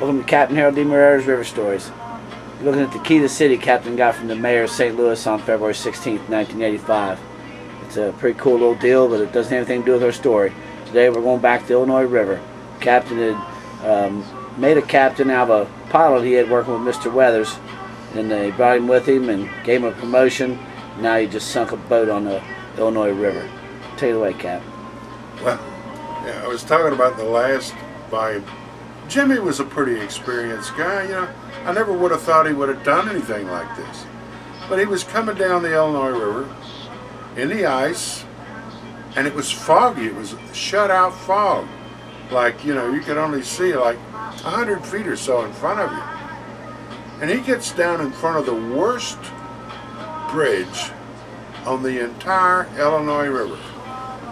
Welcome to Captain Harold DeMarrero's River Stories. You're looking at the key to the city Captain got from the mayor of St. Louis on February 16th, 1985. It's a pretty cool little deal, but it doesn't have anything to do with our story. Today we're going back to the Illinois River. Captain had made a captain out of a pilot he had working with Mr. Weathers, and they brought him with him and gave him a promotion. Now he just sunk a boat on the Illinois River. Take it away, Cap. Well, yeah, I was talking about the last volume. Jimmy was a pretty experienced guy, you know. I never would have thought he would have done anything like this. But he was coming down the Illinois River in the ice, and it was foggy. It was shut-out fog. Like, you know, you could only see like 100 feet or so in front of you. And he gets down in front of the worst bridge on the entire Illinois River,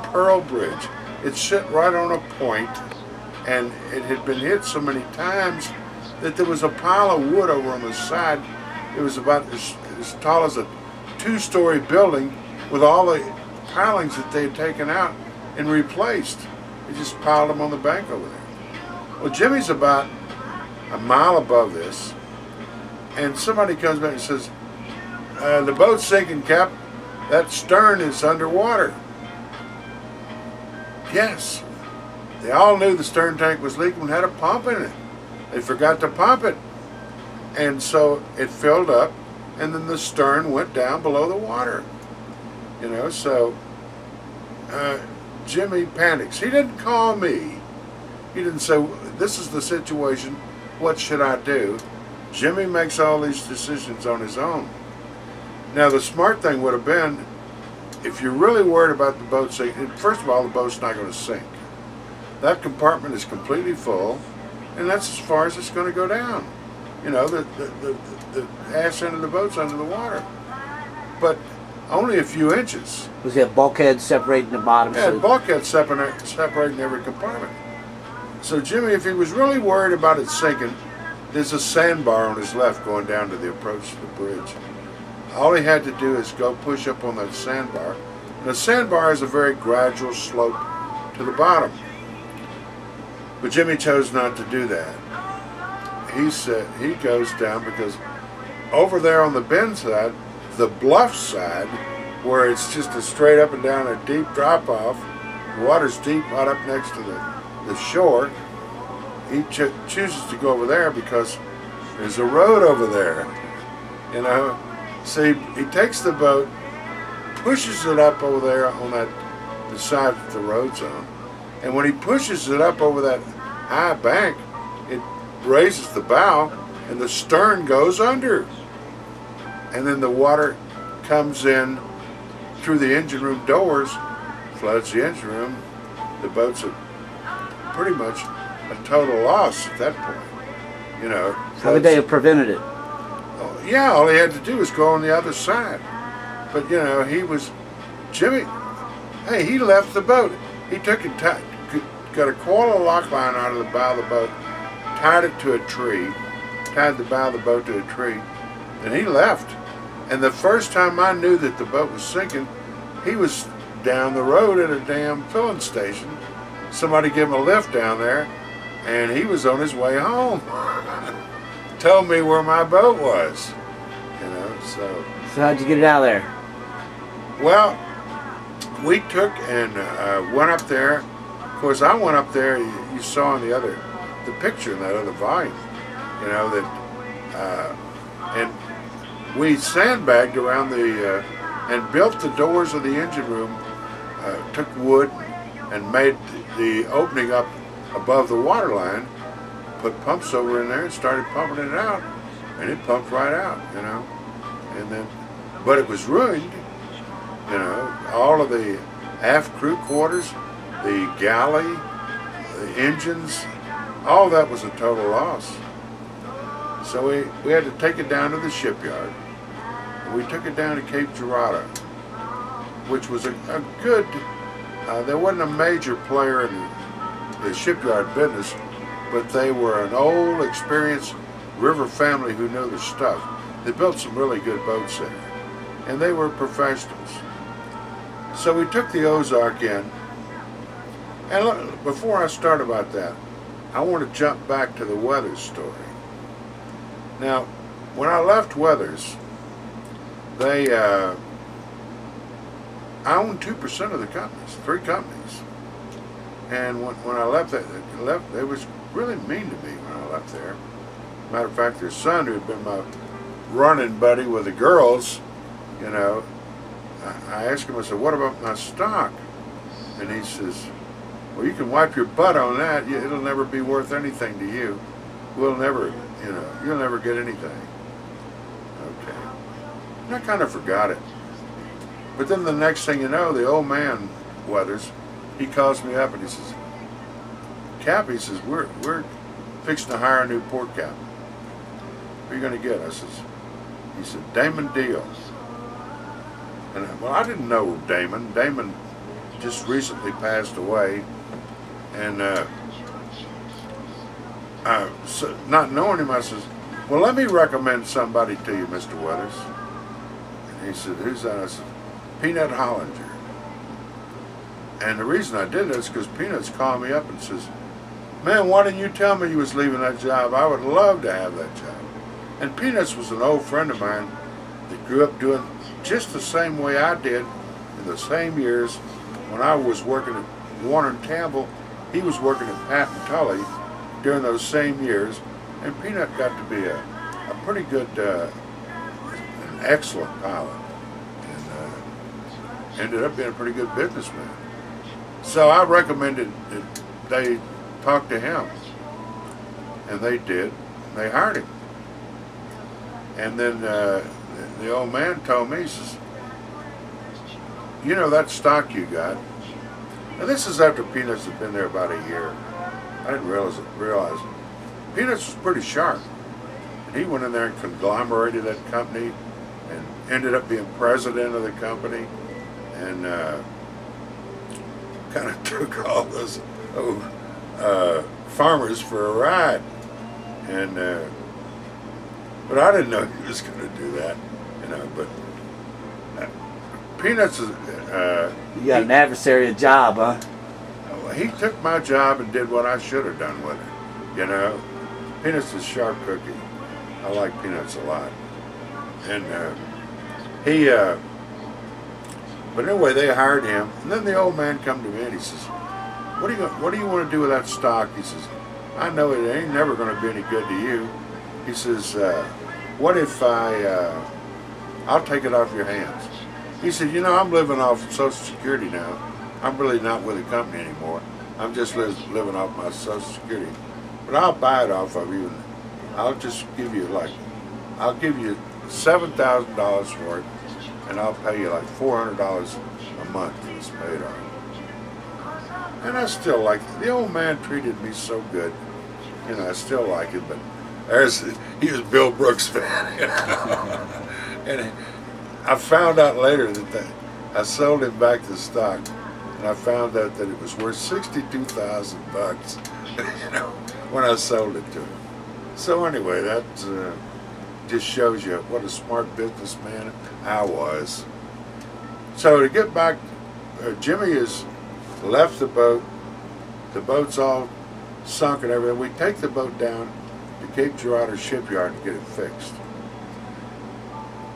Pearl Bridge. It's sit right on a point, and it had been hit so many times that there was a pile of wood over on the side. It was about as tall as a two-story building with all the pilings that they had taken out and replaced. They just piled them on the bank over there. Well, Jimmy's about a mile above this, and somebody comes back and says, the boat's sinking, Cap. That stern is underwater. Yes. They all knew the stern tank was leaking and had a pump in it. They forgot to pump it. And so it filled up, and then the stern went down below the water. You know, so Jimmy panics. He didn't call me. He didn't say, this is the situation, what should I do? Jimmy makes all these decisions on his own. Now, the smart thing would have been, if you're really worried about the boat sinking, first of all, the boat's not going to sink. That compartment is completely full, and that's as far as it's going to go down. You know, the ass end of the boat's under the water. But only a few inches. Was there bulkhead separating the bottom? Yeah, bulkhead separating every compartment. So Jimmy, if he was really worried about it sinking, there's a sandbar on his left going down to the approach to the bridge. All he had to do is go push up on that sandbar. And the sandbar is a very gradual slope to the bottom. But Jimmy chose not to do that. He said he goes down because over there on the bend side, the bluff side, where it's just a straight up and down a deep drop off, the water's deep right up next to the shore, he chooses to go over there because there's a road over there, you know. So he takes the boat, pushes it up over there on the side that the road's on, and when he pushes it up over that high bank, it raises the bow, and the stern goes under, and then the water comes in through the engine room doors, floods the engine room. The boat's pretty much a total loss at that point. You know. How would they have prevented it? Yeah, all he had to do was go on the other side. But, you know, Jimmy, hey, he left the boat. He took it, got a coil of lock line out of the bow of the boat, tied it to a tree, tied the bow of the boat to a tree, and he left. And the first time I knew that the boat was sinking, he was down the road at a damn filling station. Somebody gave him a lift down there, and he was on his way home. Told me where my boat was, you know. So how'd you get it out of there? Well, we took and went up there. Of course, I went up there. You saw in the picture in that other volume, you know, that, and we sandbagged around and built the doors of the engine room. Took wood and made the opening up above the water line. Put pumps over in there and started pumping it out, and it pumped right out, you know. And then, but it was ruined, you know. All of the aft crew quarters, the galley, the engines, all that was a total loss. So we had to take it down to the shipyard. And we took it down to Cape Girardeau, which was a good. There wasn't a major player in the shipyard business, but they were an old, experienced river family who knew their stuff. They built some really good boats there, and they were professionals. So we took the Ozark in, and look, before I start about that, I want to jump back to the Weathers story. Now, when I left Weathers, they I owned 2% of the companies, 3 companies. And when I left, they was really mean to me when I left there. Matter of fact, their son, who had been my running buddy with the girls, you know, I asked him, I said, what about my stock? And he says, well, you can wipe your butt on that. It'll never be worth anything to you. We'll never, you know, you'll never get anything. Okay. And I kind of forgot it. But then the next thing you know, the old man, Weathers, he calls me up and he says, Cap, he says, we're fixing to hire a new port captain. Who are you going to get? He said, Damon Deal. And well, I didn't know Damon. Damon just recently passed away. And so not knowing him, I says, well, let me recommend somebody to you, Mr. Weathers. And he said, who's that? I said, Peanut Hollinger. And the reason I did that is because Peanut's called me up and says, man, why didn't you tell me you was leaving that job? I would love to have that job. And Peanuts was an old friend of mine that grew up doing just the same way I did in the same years. When I was working at Warner and Campbell, he was working at Pat and Tully during those same years. And Peanut got to be a pretty good, an excellent pilot. And ended up being a pretty good businessman. So I recommended that they talk to him. And they did. They hired him. And then the old man told me, he says, you know that stock you got? And this is after Peanuts had been there about a year. I didn't realize it. Peanuts was pretty sharp. And he went in there and conglomerated that company and ended up being president of the company. And kind of took all those farmers for a ride. And but I didn't know he was going to do that, you know. But Peanuts is. You got an adversarial job, huh? He took my job and did what I should have done with it, you know. Peanuts is a sharp cookie. I like Peanuts a lot, and he. But anyway, they hired him, and then the old man come to me and he says, "What do you want to do with that stock?" He says, "I know it ain't never going to be any good to you." He says, what if I'll take it off your hands. He said, you know, I'm living off Social Security now. I'm really not with the company anymore. I'm just living off my Social Security. But I'll buy it off of you, and I'll just give you I'll give you $7,000 for it, and I'll pay you like $400 a month till it's paid off. And I still like it. The old man treated me so good. You know, I still like it, but he was Bill Brooks' fan. You know? And I found out later that I sold him back the stock, and I found out that it was worth $62,000, you know, when I sold it to him. So anyway, that just shows you what a smart businessman I was. So to get back, Jimmy has left the boat. The boat's all sunk and everything. We take the boat down to Cape Girardeau shipyard to get it fixed.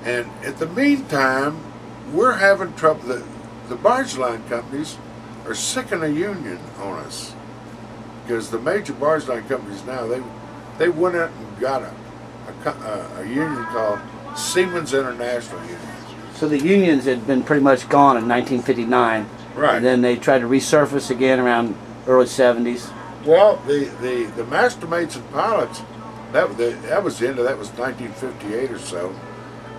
And at the meantime, we're having trouble. The barge line companies are sicking a union on us, because the major barge line companies now, they went out and got a union called Seamen's International Union. So the unions had been pretty much gone in 1959. Right. And then they tried to resurface again around early 70s. Well, the mastermates and pilots, that was the end of that. Was 1958 or so.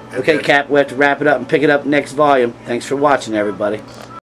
And okay, Cap, we have to wrap it up and pick it up next volume. Thanks for watching, everybody.